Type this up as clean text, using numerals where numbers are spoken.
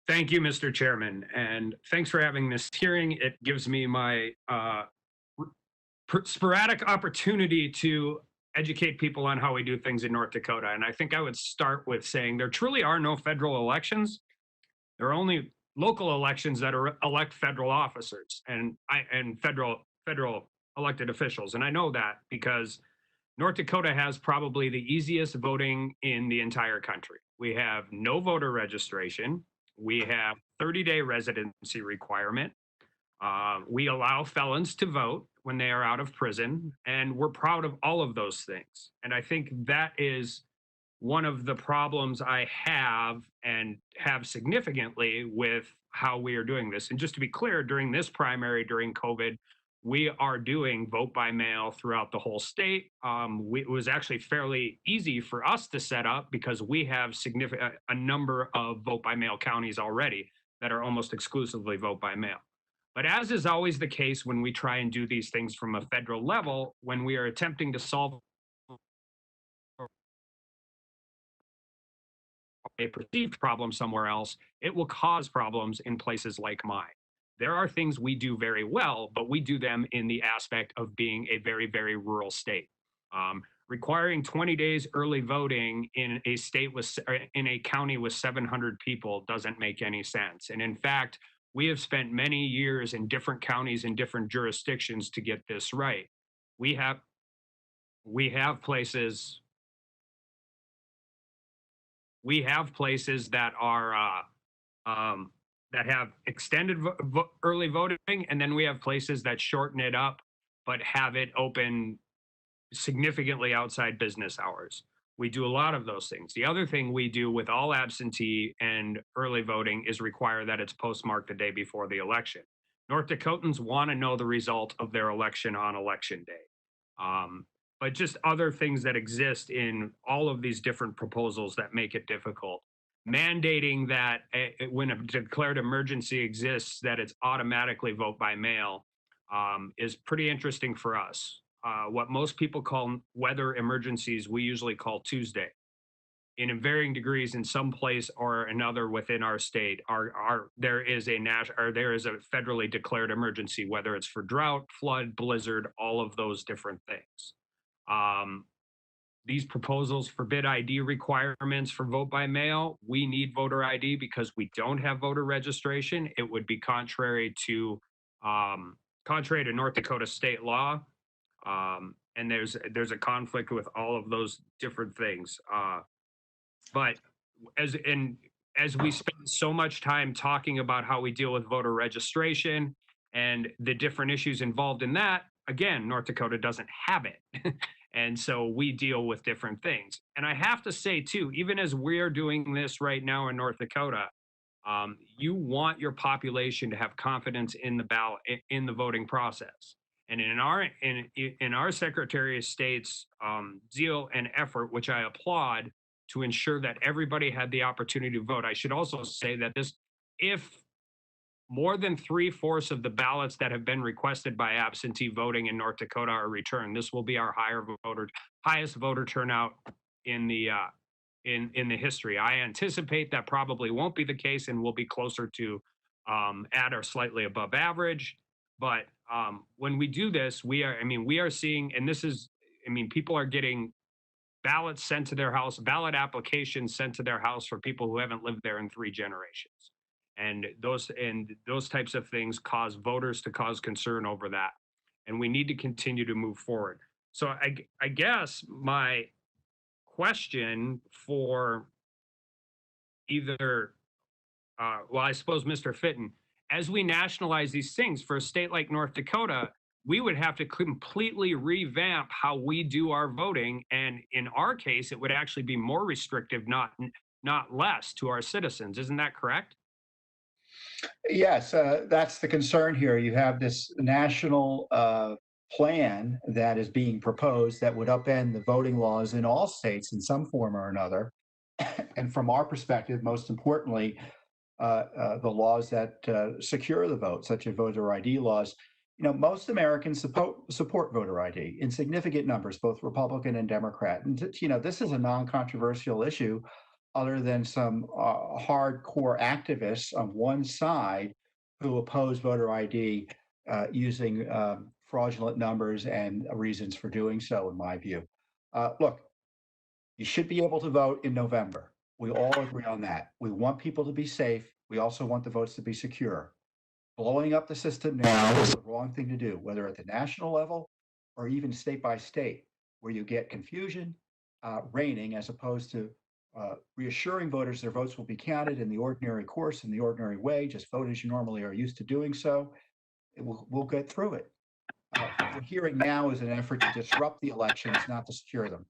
Thank you, Mr. Chairman, and thanks for having this hearing. It gives me my sporadic opportunity to educate people on how we do things in North Dakota. And I think I would start with saying there truly are no federal elections. There are only local elections that elect federal officers and federal elected officials. And I know that because North Dakota has probably the easiest voting in the entire country. We have no voter registration. We have 30-day residency requirement. We allow felons to vote when they are out of prison, and we're proud of all of those things. And I think that is one of the problems I have and have significantly with how we are doing this. And just to be clear, during this primary, during COVID, we are doing vote by mail throughout the whole state. It was actually fairly easy for us to set up because we have a number of vote by mail counties already that are almost exclusively vote by mail. But as is always the case when we try and do these things from a federal level, when we are attempting to solve a perceived problem somewhere else, it will cause problems in places like mine. There are things we do very well, but we do them in the aspect of being a very, very rural state. Requiring 20 days early voting in a state with in a county with 700 people doesn't make any sense. And in fact, we have spent many years in different counties and different jurisdictions to get this right. We have we have places we have places that are that have extended early voting, and then we have places that shorten it up but have it open significantly outside business hours. We do a lot of those things. The other thing we do with all absentee and early voting is require that it's postmarked the day before the election. North Dakotans want to know the result of their election on election day. But just other things that exist in all of these different proposals that make it difficult. Mandating that when a declared emergency exists, that it's automatically vote by mail is pretty interesting for us. What most people call weather emergencies, we usually call Tuesday. In varying degrees, in some place or another within our state, there is a federally declared emergency, whether it's for drought, flood, blizzard, all of those different things. These proposals forbid ID requirements for vote by mail. We need voter ID because we don't have voter registration. It would be contrary to North Dakota state law. And there's a conflict with all of those different things. But as we spend so much time talking about how we deal with voter registration and the different issues involved in that, again, North Dakota doesn't have it. And so we deal with different things. And I have to say, too, even as we're doing this right now in North Dakota, you want your population to have confidence in the ballot, in the voting process. And in our Secretary of State's zeal and effort, which I applaud, to ensure that everybody had the opportunity to vote. I should also say that if more than 3/4 of the ballots that have been requested by absentee voting in North Dakota are returned, this will be our highest voter turnout in the history. I anticipate that probably won't be the case and will be closer to at or slightly above average. But when we do this, we are seeing, and people are getting ballots sent to their house, ballot applications sent to their house for people who haven't lived there in 3 generations. And those types of things cause voters to cause concern over that. And we need to continue to move forward. So I guess my question for either, I suppose Mr. Fitton, as we nationalize these things for a state like North Dakota, we would have to completely revamp how we do our voting. And in our case, it would actually be more restrictive, not less, to our citizens. Isn't that correct? Yes, that's the concern here. You have this national plan that is being proposed that would upend the voting laws in all states in some form or another. And from our perspective, most importantly, the laws that secure the vote, such as voter ID laws. Most Americans support voter ID in significant numbers, both Republican and Democrat. And this is a non-controversial issue other than some hardcore activists on one side who oppose voter ID using fraudulent numbers and reasons for doing so, in my view. Look, you should be able to vote in November. We all agree on that. We want people to be safe. We also want the votes to be secure. Blowing up the system now is the wrong thing to do, whether at the national level or even state by state, where you get confusion reigning as opposed to reassuring voters their votes will be counted in the ordinary course, in the ordinary way. Just vote as you normally are used to doing so. We'll get through it. What we're hearing now is an effort to disrupt the elections, not to secure them.